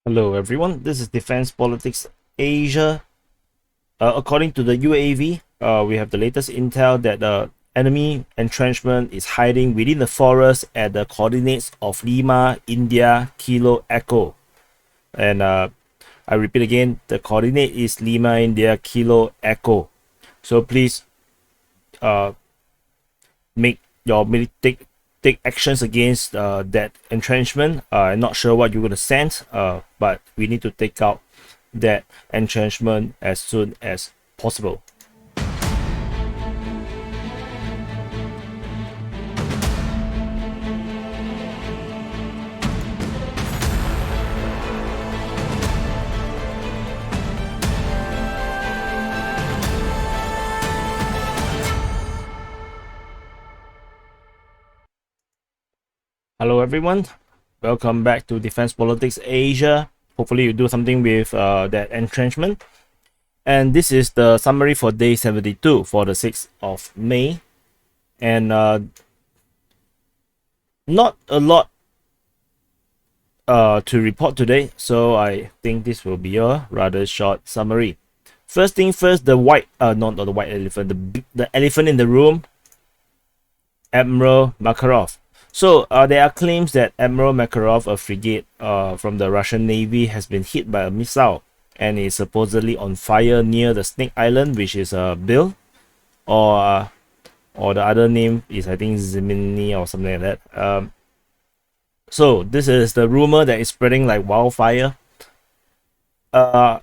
Hello everyone, this is Defense Politics Asia. According to the UAV, we have the latest intel that the enemy entrenchment is hiding within the forest at the coordinates of Lima, India, Kilo, Echo. And I repeat again, the coordinate is Lima, India, Kilo, Echo. So please uh, make your take actions against that entrenchment. I'm not sure what you're going to send, but we need to take out that entrenchment as soon as possible. Hello everyone, welcome back to Defense Politics Asia. Hopefully you do something with that entrenchment. And this is the summary for day 72 for the 6th of May. And not a lot to report today, so I think this will be a rather short summary. First thing first, not the white elephant, the elephant in the room, Admiral Makarov. So there are claims that Admiral Makarov, a frigate from the Russian Navy, has been hit by a missile and is supposedly on fire near the Snake Island, which is Bill, or the other name is I think Zimini or something like that. So this is the rumor that is spreading like wildfire. However,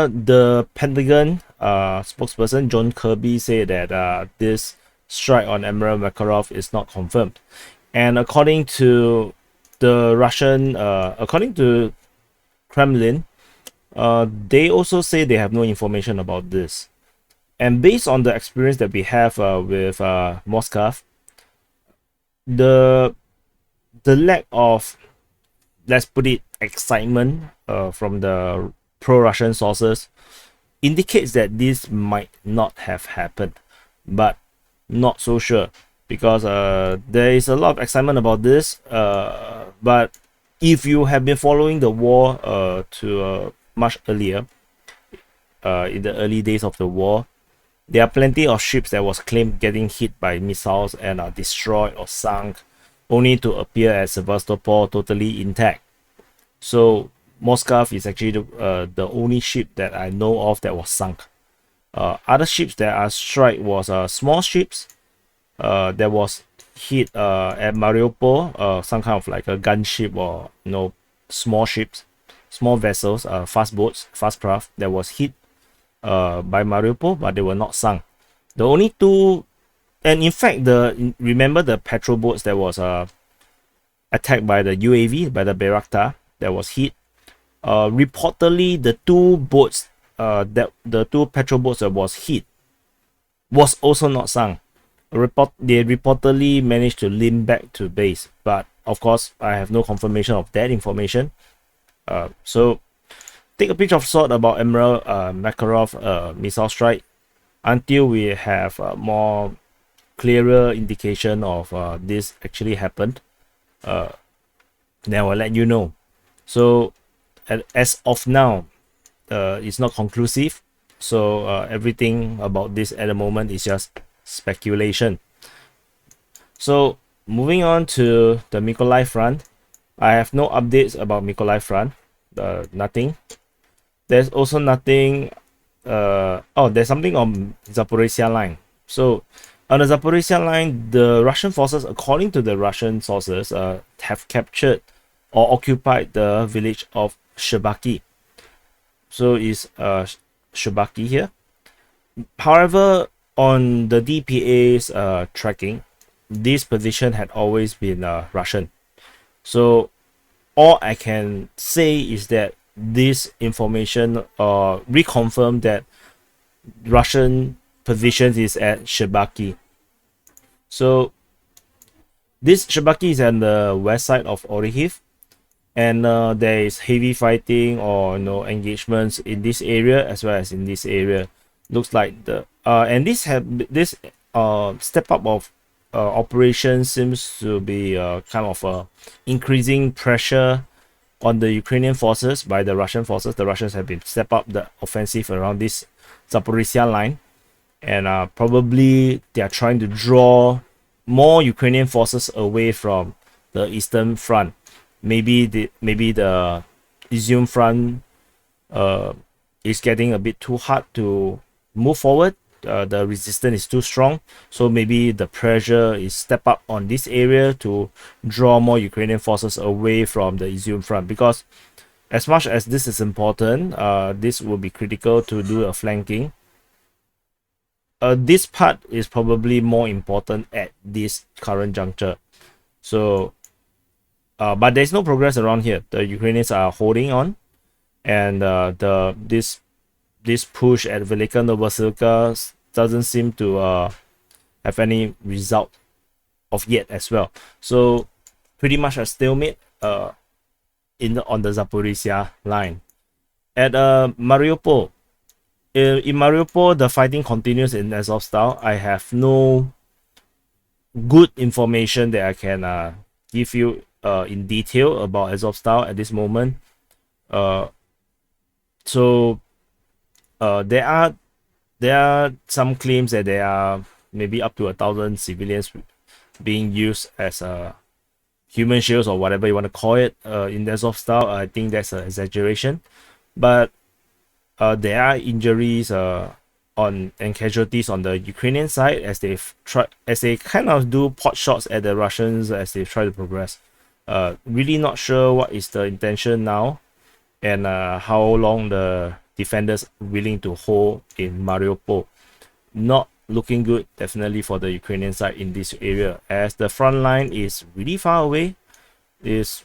the Pentagon spokesperson John Kirby said that this strike on Admiral Makarov is not confirmed, and according to according to Kremlin, they also say they have no information about this. And based on the experience that we have with Moscow, the lack of, let's put it, excitement from the pro-Russian sources indicates that this might not have happened, but not so sure, because there is a lot of excitement about this, but if you have been following the war to much earlier, in the early days of the war, there are plenty of ships that was claimed getting hit by missiles and are destroyed or sunk, only to appear at Sevastopol totally intact. So Moscow is actually the only ship that I know of that was sunk. Other ships that are struck was small ships that was hit at Mariupol, some kind of like a gunship or small ships, small vessels, fast boats, fast craft that was hit by Mariupol, but they were not sunk. The only two, and in fact, remember the petrol boats that was attacked by the UAV, by the Bayraktar, that was hit. Reportedly, the two boats, the two petrol boats that was hit, was also not sunk. They reportedly managed to limp back to base, but of course, I have no confirmation of that information. So take a pinch of salt about Admiral Makarov missile strike until we have more clearer indication of this actually happened. Then I'll let you know. So as of now, it's not conclusive. So everything about this at the moment is just speculation. So moving on to the Mykolaiv front, I have no updates about Mykolaiv front. Nothing. There's also nothing. There's something on Zaporizhia line. So on the Zaporizhia line, the Russian forces, according to the Russian sources, have captured or occupied the village of Shebaki. So is Shebaki here. However, on the DPA's tracking, this position had always been Russian. So all I can say is that this information reconfirmed that Russian positions is at Shebaki. So this Shebaki is on the west side of Orikhiv, and there is heavy fighting or engagements in this area as well as in this area. Looks like the this step up of operation seems to be kind of increasing pressure on the Ukrainian forces by the Russian forces. The Russians have been step up the offensive around this Zaporizhia line, and probably they are trying to draw more Ukrainian forces away from the eastern front. Maybe the Izium front is getting a bit too hard to move forward. The resistance is too strong, so maybe the pressure is step up on this area to draw more Ukrainian forces away from the Izium front, because as much as this is important, this will be critical to do a flanking. This part is probably more important at this current juncture. So but there's no progress around here. The Ukrainians are holding on, and this push at Velika Novosilka doesn't seem to have any result of yet as well. So pretty much a stalemate on the Zaporizhia line. At Mariupol, in Mariupol, the fighting continues in Azovstal. I have no good information that I can give you in detail about Azovstal at this moment. So there are some claims that there are maybe up to 1,000 civilians being used as human shields or whatever you want to call it in Azovstal. I think that's an exaggeration, but there are injuries and casualties on the Ukrainian side as they kind of do pot shots at the Russians as they try to progress. Really not sure what is the intention now, and how long the defenders willing to hold in Mariupol. Not looking good, definitely, for the Ukrainian side in this area, as the front line is really far away. It's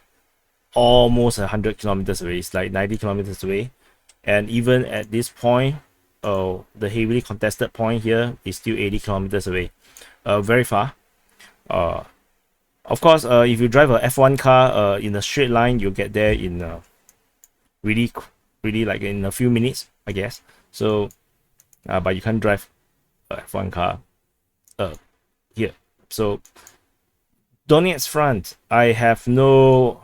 almost 100 kilometers away. It's like 90 kilometers away, and even at this point, the heavily contested point here is still 80 kilometers away. Very far. Of course, if you drive a F1 car in a straight line, you'll get there in really like in a few minutes, I guess. So but you can't drive a F1 car here. So Donetsk front, I have no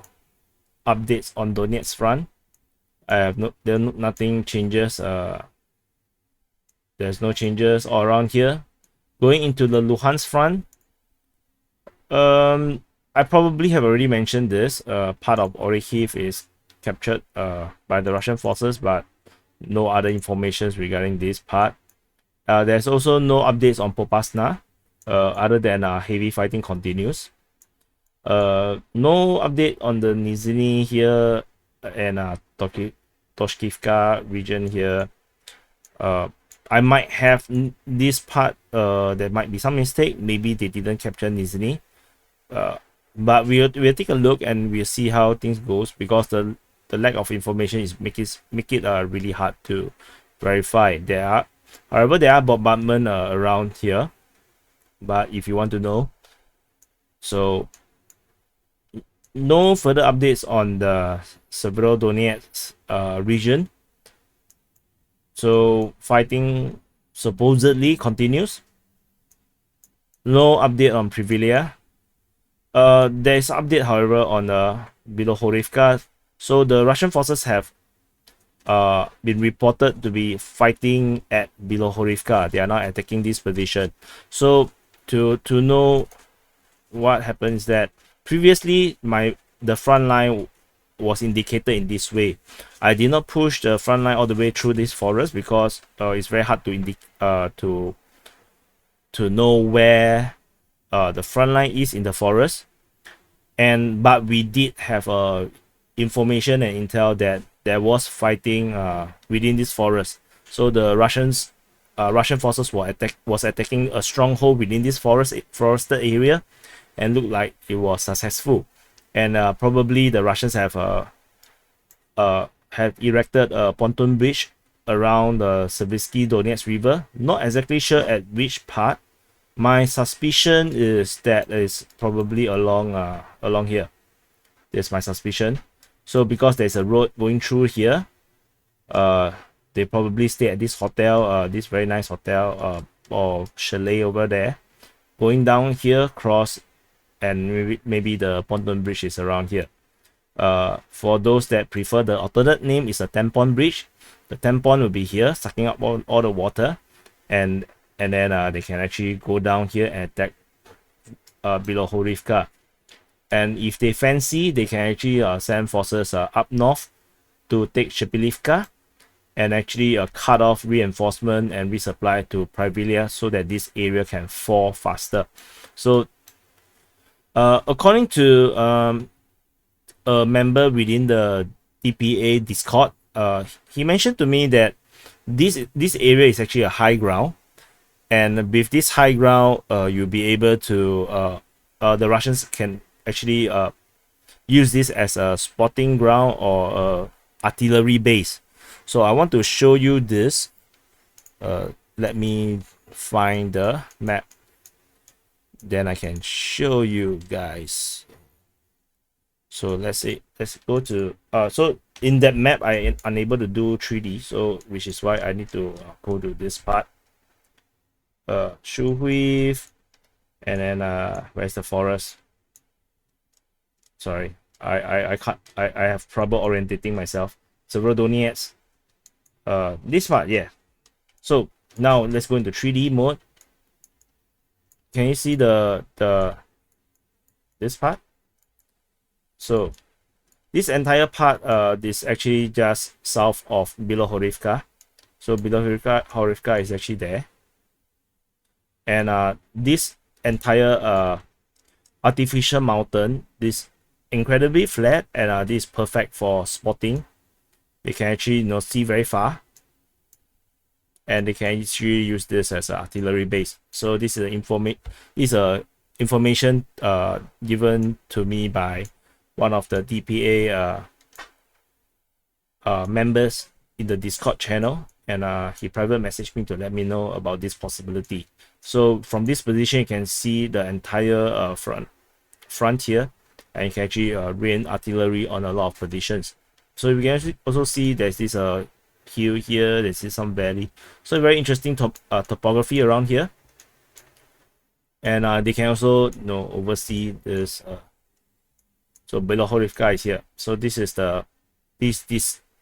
updates on Donetsk front. I have nothing changes. There's no changes all around here. Going into the Luhansk front, I probably have already mentioned this. Part of Orikhiv is captured by the Russian forces, but no other information regarding this part. There's also no updates on Popasna, other than heavy fighting continues. No update on the Nizhny here and Toshkivka region here. I might have this part. There might be some mistake. Maybe they didn't capture Nizhny. But we'll take a look and we'll see how things goes, because the lack of information is make it really hard to verify. However, there are bombardment around here, but if you want to know, so no further updates on the Severodonetsk region. So fighting supposedly continues. No update on Privilia. There is an update, however, on Bilohorivka. So the Russian forces have been reported to be fighting at Bilohorivka. They are now attacking this position. So to know what happens, that previously the front line was indicated in this way. I did not push the front line all the way through this forest because it's very hard to know where the front line is in the forest. But we did have information and intel that there was fighting within this forest. So the Russian forces was attacking a stronghold within this forested area, and looked like it was successful. And probably the Russians have erected a pontoon bridge around the Seversky Donetsk River. Not exactly sure at which part. My suspicion is that it's probably along here. There's my suspicion. So because there's a road going through here, they probably stay at this hotel, this very nice hotel or chalet over there. Going down here, cross, and maybe the pontoon bridge is around here. For those that prefer the alternate name, is a tampon bridge. The tampon will be here, sucking up all the water, and then they can actually go down here and attack Bilohorivka. And if they fancy, they can actually send forces up north to take Shepilivka, and actually cut off reinforcement and resupply to Privilia so that this area can fall faster. So according to a member within the DPA Discord, he mentioned to me that this area is actually a high ground, and with this high ground, you'll be able to the Russians can actually use this as a spotting ground or artillery base. So I want to show you this. Let me find the map, then I can show you guys. So let's go to so in that map I am unable to do 3D, so which is why I need to go to this part, Shuhui, and then where's the forest? Sorry, I can't, I have trouble orientating myself. Severodonetsk, this part, yeah. So now let's go into 3D mode. Can you see the this part? So this entire part is actually just south of Bilohorivka. So Bilohorivka is actually there, and this entire artificial mountain, this incredibly flat, and this is perfect for spotting. They can actually see very far, and they can actually use this as an artillery base. So this is information given to me by one of the DPA members in the Discord channel, and he private messaged me to let me know about this possibility. So from this position, you can see the entire front here, and you can actually rain artillery on a lot of positions. So you can actually also see there's this hill here, there's some valley. So very interesting topography around here, and they can also oversee this. So Bilohorivka is here. So this is the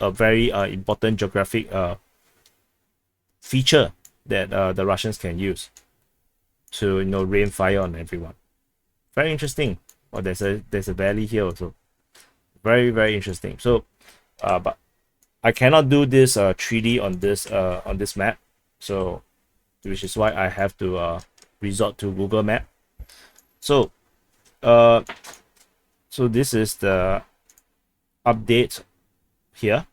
very important geographic feature that the Russians can use to rain fire on everyone. Very interesting. Oh, there's a valley here also. Very, very interesting. So but I cannot do this 3D on this map, so which is why I have to resort to Google Map. So so this is the update here.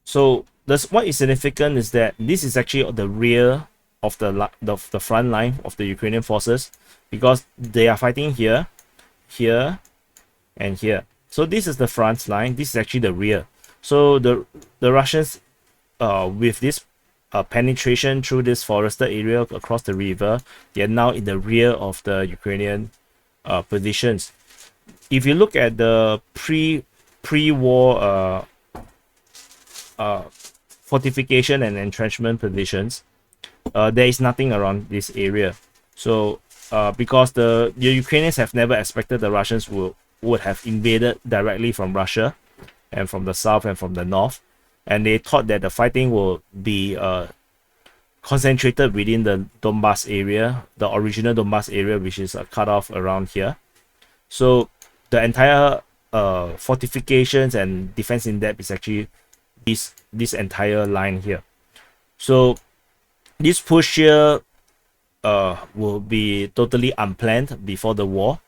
So what is significant is that this is actually the rear of the front line of the Ukrainian forces, because they are fighting here, here, and here. So this is the front line, this is actually the rear. So the Russians, with this penetration through this forested area across the river, they are now in the rear of the Ukrainian positions. If you look at the pre-war fortification and entrenchment positions, there is nothing around this area. So because the Ukrainians have never expected the Russians would have invaded directly from Russia and from the south and from the north, and they thought that the fighting will be concentrated within the Donbass area, the original Donbass area, which is cut off around here. So the entire fortifications and defense in depth is actually this entire line here. So this push here will be totally unplanned before the war.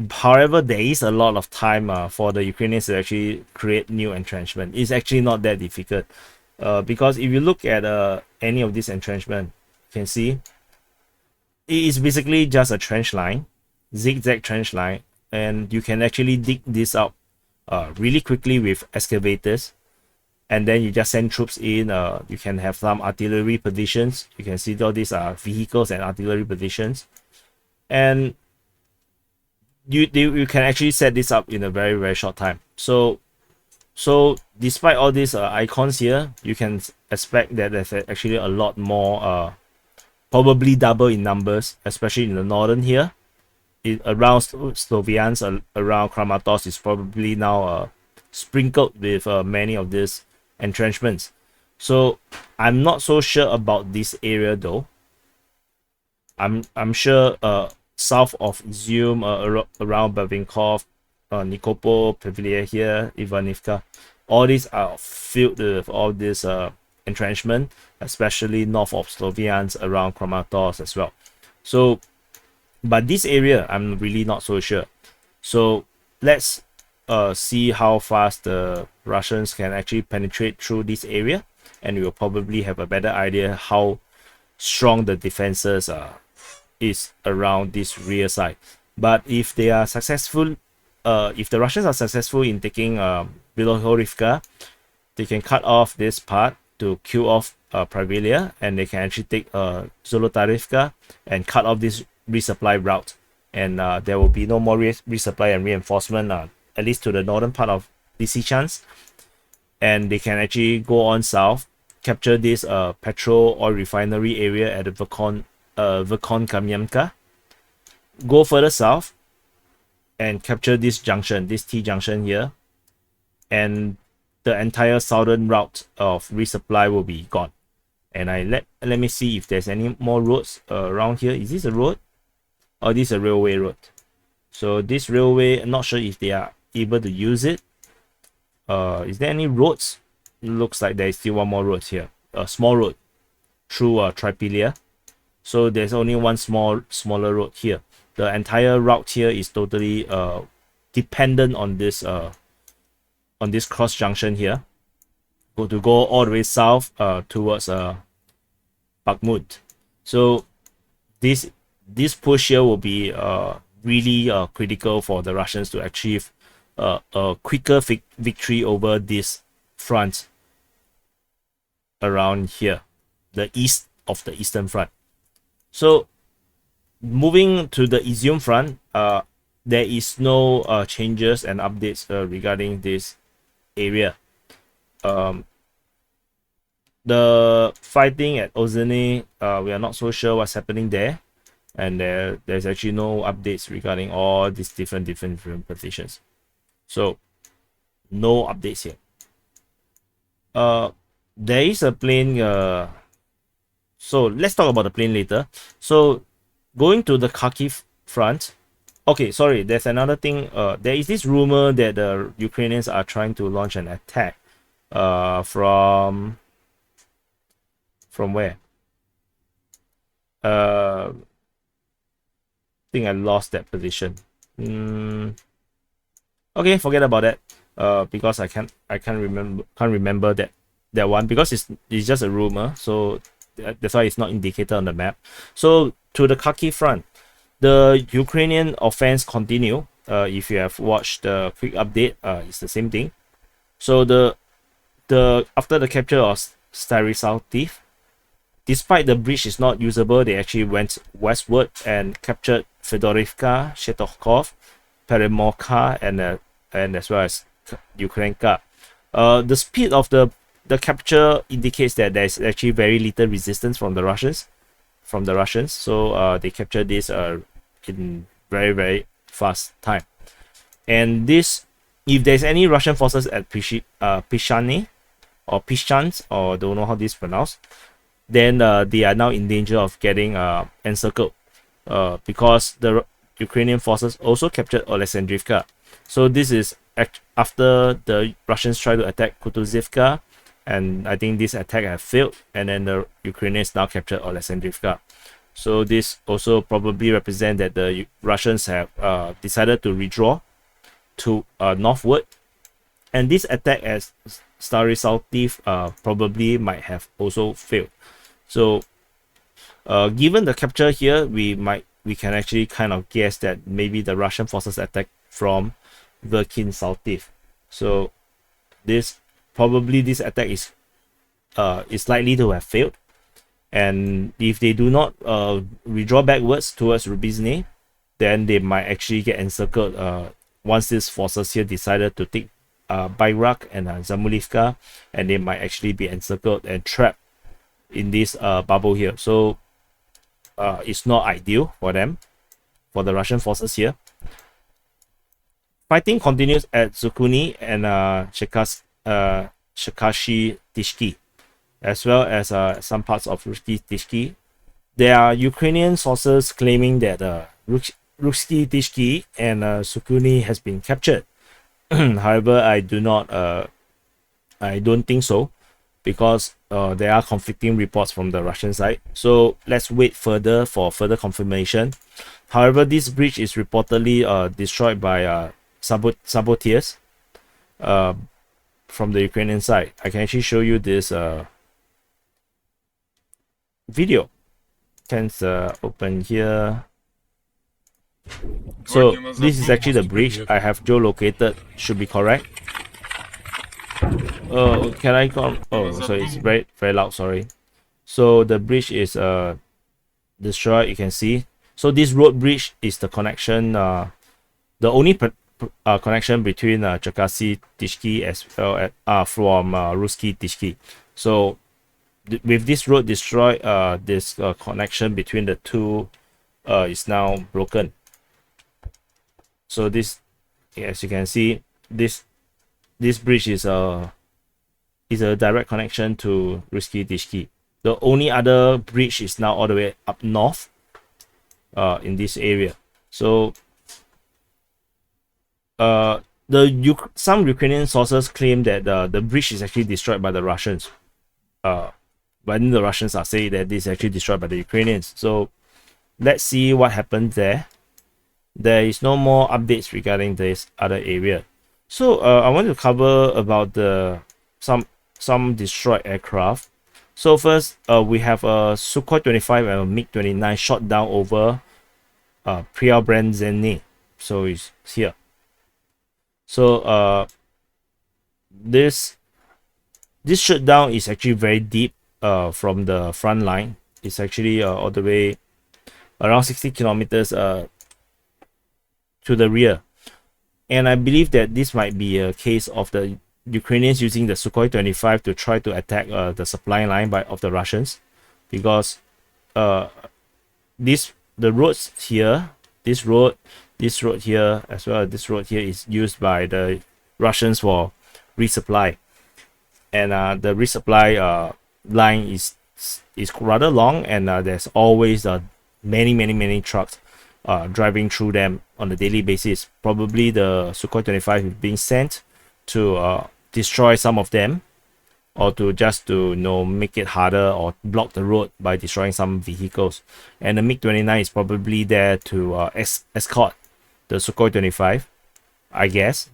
However, there is a lot of time for the Ukrainians to actually create new entrenchment. It's actually not that difficult, because if you look at any of this entrenchment, you can see it is basically just a trench line, zigzag trench line, and you can actually dig this up really quickly with excavators, and then you just send troops in. You can have some artillery positions. You can see all these vehicles and artillery positions, and you can actually set this up in a very, very short time. So despite all these icons here, you can expect that there's actually a lot more, probably double in numbers, especially in the northern here. around Sloviansk, around Kramatorsk is probably now sprinkled with many of these entrenchments. So I'm not so sure about this area though. I'm sure south of Izium, around Bavinkov, Nikopol, Pavilier here, Ivanivka, all these are filled with all this entrenchment, especially north of Sloviansk, around Kramatorsk as well. So, but this area I'm really not so sure. So let's see how fast the Russians can actually penetrate through this area, and we'll probably have a better idea how strong the defenses is around this rear side. But if they are successful, if the Russians are successful in taking Bilohorivka, they can cut off this part to kill off Privilia, and they can actually take Zolotarivka and cut off this resupply route, and there will be no more resupply and reinforcement, at least to the northern part of Lysychansk, and they can actually go on south, capture this petrol oil refinery area at the Verkon Kamyanka, go further south and capture this junction, this T junction here, and the entire southern route of resupply will be gone. And let me see if there's any more roads around here. Is this a road? Oh, this is a railway road. So this railway, I'm not sure if they are able to use it. Is there any roads? Looks like there is still one more road here, a small road through Tripilia. So there's only one smaller road here. The entire route here is totally dependent on this cross junction here. To go all the way south towards Bakhmut. So this push here will be really critical for the Russians to achieve a quicker victory over this front around here, the east of the Eastern Front. So moving to the Izium front, there is no changes and updates regarding this area. The fighting at Ozheny, we are not so sure what's happening there, and there's actually no updates regarding all these different positions. So no updates here. There is a plane. So let's talk about the plane later. So going to the Kharkiv front. Okay, sorry. There's another thing. There is this rumor that the Ukrainians are trying to launch an attack. From where? I think I lost that position. Okay, forget about that. Because I can't remember that one, because it's just a rumor. So that's why it's not indicated on the map. So to the Kharkiv front, the Ukrainian offense continue. If you have watched the quick update, it's the same thing. So after the capture of Stary-Saltiv, despite the bridge is not usable, they actually went westward and captured Fedorivka, Shetokhov, Peremorka, and as well as Ukrainka. The speed of the capture indicates that there's actually very little resistance from the Russians. So they captured this in very fast time. And this, if there's any Russian forces at Pishani or Pishans, or don't know how this is pronounced, then they are now in danger of getting encircled, because the Ukrainian forces also captured Alexandrivka. So this is after the Russians try to attack Kutuzivka, and I think this attack has failed, and then the Ukrainians now captured Alexandrivka. So this also probably represents that the Russians have decided to withdraw to northward, and this attack at Stary-Saltiv probably might have also failed. So given the capture here, we can actually kind of guess that maybe the Russian forces attacked from Verkhin-Saltiv. So this attack is likely to have failed, and if they do not withdraw backwards towards Rubizny, then they might actually get encircled once these forces here decided to take Bayrak and Zamulivka, and they might actually be encircled and trapped in this bubble here. So it's not ideal for them. for the Russian forces here. Fighting continues at Zukuni and Cherkassy Tishki, as well as some parts of Russky Tishki. There are Ukrainian sources claiming that Russky Tishki and Zukuni has been captured. However, I don't think so, because there are conflicting reports from the Russian side. So let's wait further for further confirmation. However, this bridge is reportedly destroyed by sabotiers from the Ukrainian side. I can actually show you this video. Can open here. So this is actually the bridge I have geolocated. Should be correct. Can I come? Oh, so it's very loud. Sorry. So the bridge is destroyed. You can see. So this road bridge is the connection. The only connection between Cherkassy Tishki as well as from Russky Tishki. So with this road destroyed, this connection between the two is now broken. So this, as you can see, this bridge is a direct connection to Russky Tishki. The only other bridge is now all the way up north in this area. So some Ukrainian sources claim that the bridge is actually destroyed by the Russians. But then the Russians are saying that this is actually destroyed by the Ukrainians. So let's see what happens there. There is no more updates regarding this other area. So I want to cover about some destroyed aircraft. So first, we have a Sukhoi 25 and a MiG-29 shot down over Preobrazhenie. So it's here. So this shutdown is actually very deep from the front line. It's actually all the way around 60 kilometers to the rear. And I believe that this might be a case of the Ukrainians using the Sukhoi 25 to try to attack the supply line of the Russians, because the roads here, this road here, as well as this road here, is used by the Russians for resupply, and the resupply line is rather long, and there's always many trucks driving through them on a daily basis. Probably the Sukhoi 25 is being sent to destroy some of them, or to make it harder or block the road by destroying some vehicles. And the MiG-29 is probably there to escort the Sukhoi 25, I guess,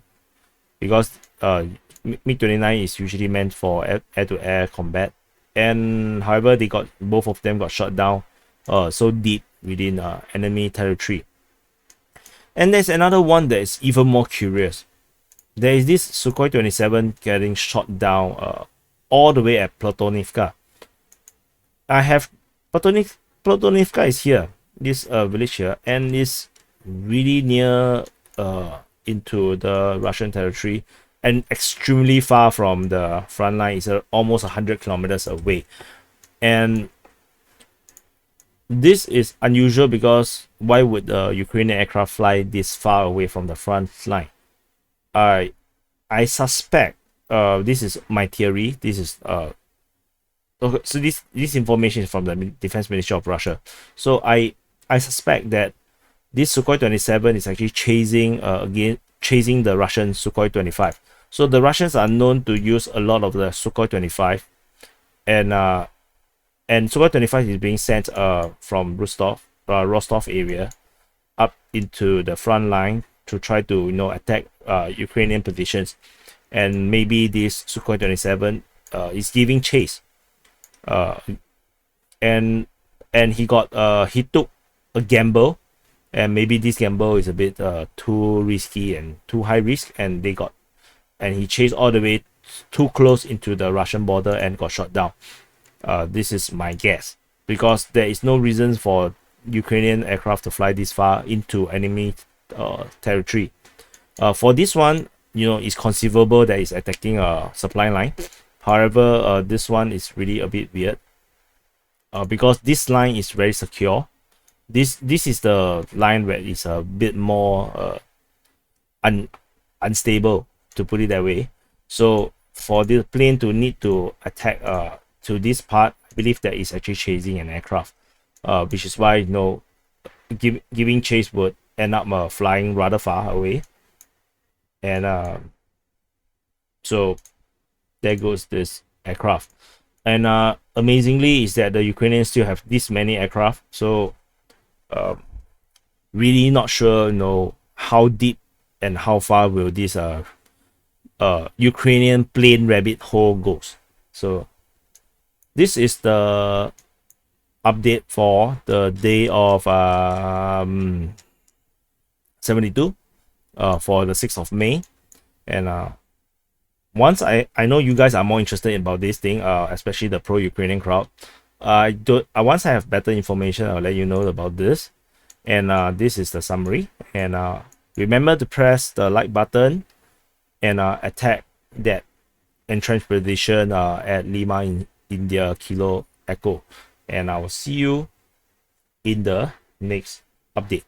because MiG-29 is usually meant for air-to-air combat. And however, both of them got shot down so deep within enemy territory. And there's another one that is even more curious. There is this Sukhoi 27 getting shot down all the way at Platonivka. I have Platonivka is here, this village here, and is really near into the Russian territory and extremely far from the front line. It's almost 100 kilometers away. And this is unusual because why would the Ukrainian aircraft fly this far away from the front line? I suspect, this is my theory. This is okay, so this information is from the Defense Ministry of Russia. So I suspect that this Sukhoi 27 is actually chasing the Russian Sukhoi 25. So the Russians are known to use a lot of the Sukhoi 25, and Sukhoi 25 is being sent from Rostov area up into the front line to try to attack Ukrainian positions. And maybe this Sukhoi 27 is giving chase, and he took a gamble, and maybe this gamble is a bit too risky and too high risk, and he chased all the way too close into the Russian border and got shot down. This is my guess, because there is no reason for Ukrainian aircraft to fly this far into enemy territory. For this one, it's conceivable that it's attacking a supply line. However, this one is really a bit weird, because this line is very secure, this is the line where it's a bit more unstable, to put it that way. So for the plane to need to attack to this part, I believe that is actually chasing an aircraft, which is why giving chase would end up flying rather far away. And so there goes this aircraft. And amazingly is that the Ukrainians still have this many aircraft. So really not sure, how deep and how far will this Ukrainian plane rabbit hole goes. So this is the update for the day of 72 for the 6th of May. And once I know you guys are more interested about this thing, especially the pro-Ukrainian crowd. Once I have better information, I'll let you know about this. And this is the summary. And remember to press the like button and attack that entrenched position at Lima in India Kilo Echo. And I will see you in the next update.